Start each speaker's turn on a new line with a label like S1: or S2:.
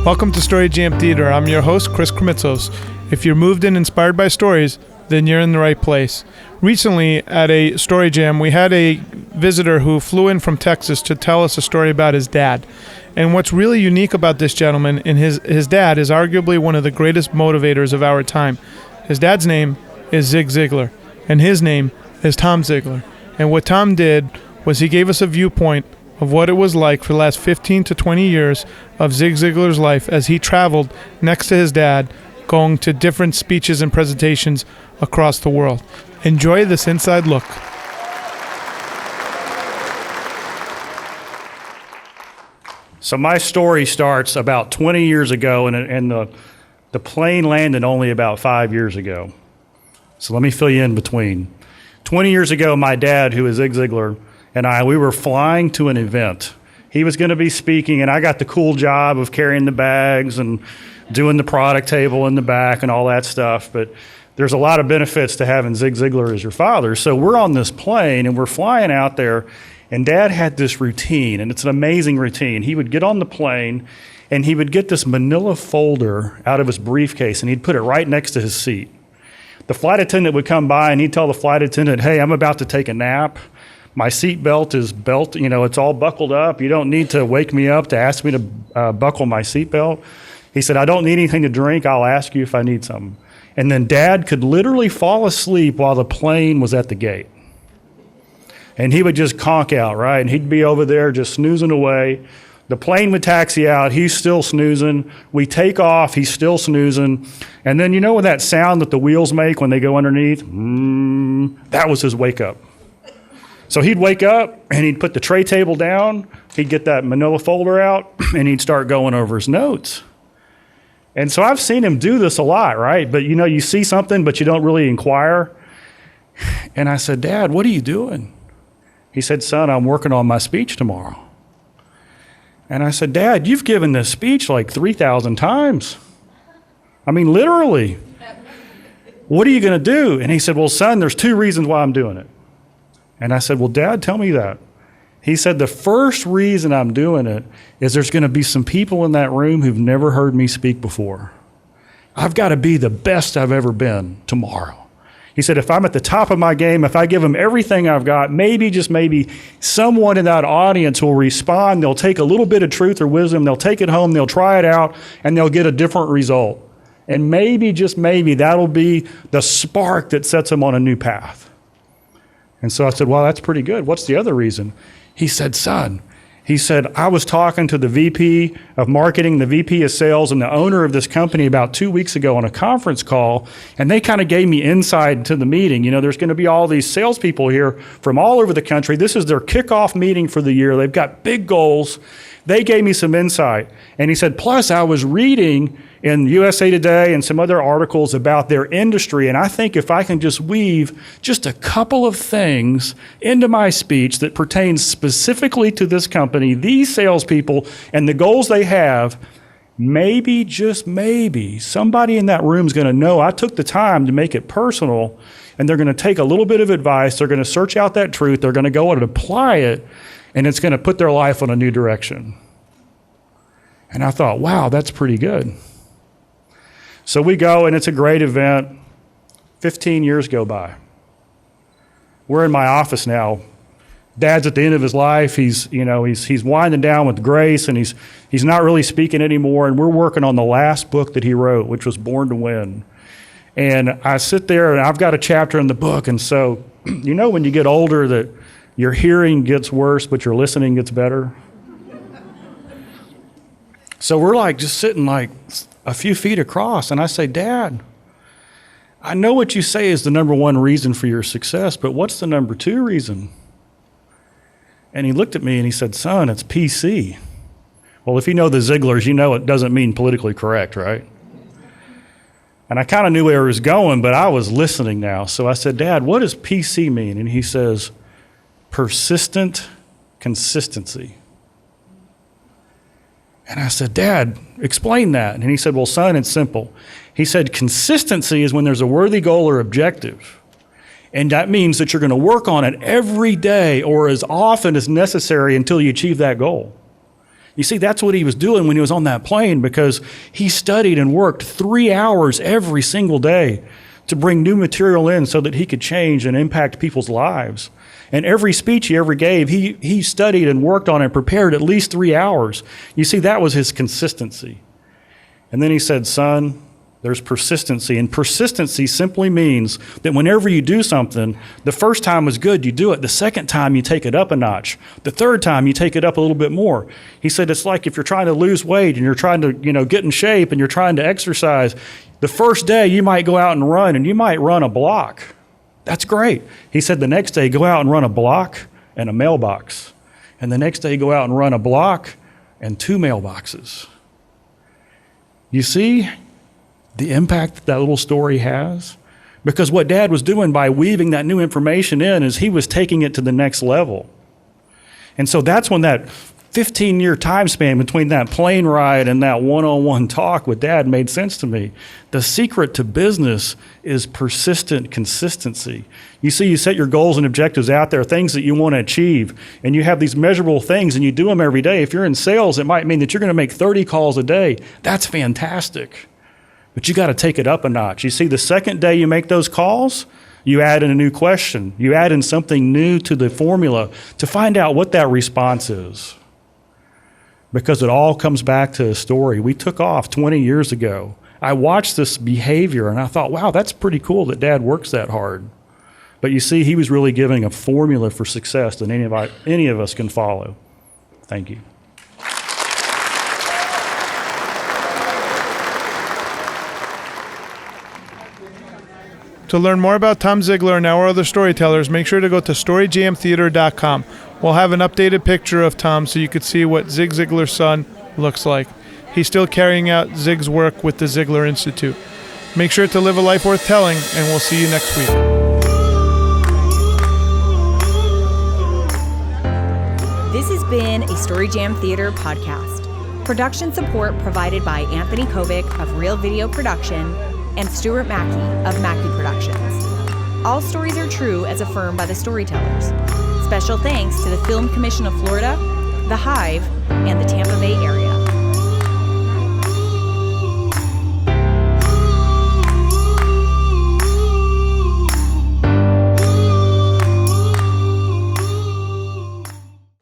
S1: Welcome to Story Jam Theater. I'm your host, Chris Krimitsos. If you're moved and inspired by stories, then you're in the right place. Recently, at a Story Jam, we had a visitor who flew in from Texas to tell us a story about his dad. And what's really unique about this gentleman and his dad is arguably one of the greatest motivators of our time. His dad's name is Zig Ziglar, and his name is Tom Ziglar. And what Tom did was he gave us a viewpoint of what it was like for the last 15 to 20 years of Zig Ziglar's life as he traveled next to his dad, going to different speeches and presentations across the world. Enjoy this inside look.
S2: So my story starts about 20 years ago, and the plane landed only about 5 years ago. So let me fill you in between. 20 years ago, my dad, who is Zig Ziglar, and we were flying to an event. He was going to be speaking, and I got the cool job of carrying the bags and doing the product table in the back and all that stuff. But there's a lot of benefits to having Zig Ziglar as your father. So we're on this plane, and we're flying out there, and Dad had this routine, and it's an amazing routine. He would get on the plane, and he would get this manila folder out of his briefcase, and he'd put it right next to his seat. The flight attendant would come by, and he'd tell the flight attendant, "Hey, I'm about to take a nap. My seat belt is it's all buckled up. You don't need to wake me up to ask me to buckle my seat belt." He said, "I don't need anything to drink. I'll ask you if I need something." And then Dad could literally fall asleep while the plane was at the gate. And he would just conk out, right? And he'd be over there just snoozing away. The plane would taxi out. He's still snoozing. We take off. He's still snoozing. And then you know what that sound that the wheels make when they go underneath? That was his wake up. So he'd wake up and he'd put the tray table down, he'd get that manila folder out, and he'd start going over his notes. And so I've seen him do this a lot, right? But you see something, but you don't really inquire. And I said, "Dad, what are you doing?" He said, "Son, I'm working on my speech tomorrow." And I said, "Dad, you've given this speech like 3,000 times. I mean, literally. What are you going to do?" And he said, "Well, son, there's 2 reasons why I'm doing it." And I said, "Well, Dad, tell me that." He said, "The first reason I'm doing it is there's going to be some people in that room who've never heard me speak before. I've got to be the best I've ever been tomorrow." He said, "If I'm at the top of my game, if I give them everything I've got, maybe, just maybe, someone in that audience will respond. They'll take a little bit of truth or wisdom, they'll take it home, they'll try it out, and they'll get a different result. And maybe, just maybe, that'll be the spark that sets them on a new path." And so I said, "Well, that's pretty good. What's the other reason?" He said, "Son," he said, "I was talking to the VP of marketing, the VP of sales, and the owner of this company about 2 weeks ago on a conference call, and they kind of gave me insight to the meeting. There's going to be all these salespeople here from all over the country. This is their kickoff meeting for the year. They've got big goals. They gave me some insight." And he said, "Plus, I was reading in USA Today and some other articles about their industry, and I think if I can just weave just a couple of things into my speech that pertains specifically to this company, these salespeople, and the goals they have, maybe, just maybe, somebody in that room is going to know I took the time to make it personal, and they're going to take a little bit of advice, they're going to search out that truth, they're going to go and apply it, and it's going to put their life on a new direction." And I thought, wow, that's pretty good. So we go, and it's a great event. 15 years go by. We're in my office now. Dad's at the end of his life. He's winding down with grace, and he's not really speaking anymore. And we're working on the last book that he wrote, which was Born to Win. And I sit there, and I've got a chapter in the book. And so, when you get older, that your hearing gets worse, but your listening gets better. So we're like just sitting like a few feet across, and I say, "Dad, I know what you say is the number 1 reason for your success, but what's the number 2 reason?" And he looked at me and he said, "Son, it's PC." Well, if you know the Ziglars, you know it doesn't mean politically correct, right? And I kind of knew where he was going, but I was listening now. So I said, "Dad, what does PC mean?" And he says, "Persistent consistency." And I said, "Dad, explain that." And he said, "Well, son, it's simple." He said, "Consistency is when there's a worthy goal or objective. And that means that you're going to work on it every day or as often as necessary until you achieve that goal. You see, that's what he was doing when he was on that plane, because he studied and worked 3 hours every single day to bring new material in so that he could change and impact people's lives. And every speech he ever gave, he studied and worked on and prepared at least 3 hours. You see, that was his consistency. And then he said, son, there's persistency. And persistency simply means that whenever you do something, the first time was good, you do it. The second time, you take it up a notch. The third time, you take it up a little bit more. He said it's like if you're trying to lose weight and you're trying to, get in shape and you're trying to exercise. The first day, you might go out and run, and you might run a block. That's great. He said the next day, go out and run a block and a mailbox. And the next day, go out and run a block and 2 mailboxes. You see the impact that little story has? Because what Dad was doing by weaving that new information in is he was taking it to the next level. And so that's when that 15-year time span between that plane ride and that one-on-one talk with Dad made sense to me. The secret to business is persistent consistency. You see, you set your goals and objectives out there, things that you want to achieve, and you have these measurable things and you do them every day. If you're in sales, it might mean that you're going to make 30 calls a day. That's fantastic. But you got to take it up a notch. You see, the second day you make those calls, you add in a new question. You add in something new to the formula to find out what that response is. Because it all comes back to a story. We took off 20 years ago. I watched this behavior and I thought, wow, that's pretty cool that Dad works that hard. But you see, he was really giving a formula for success that any of us can follow. Thank you.
S1: To learn more about Tom Ziglar and our other storytellers, make sure to go to storygmtheater.com. We'll have an updated picture of Tom so you could see what Zig Ziglar's son looks like. He's still carrying out Zig's work with the Ziglar Institute. Make sure to live a life worth telling, and we'll see you next week.
S3: This has been a Story Jam Theater podcast. Production support provided by Anthony Kovic of Real Video Production and Stuart Mackey of Mackey Productions. All stories are true as affirmed by the storytellers. Special thanks to the Film Commission of Florida, The Hive, and the Tampa Bay area.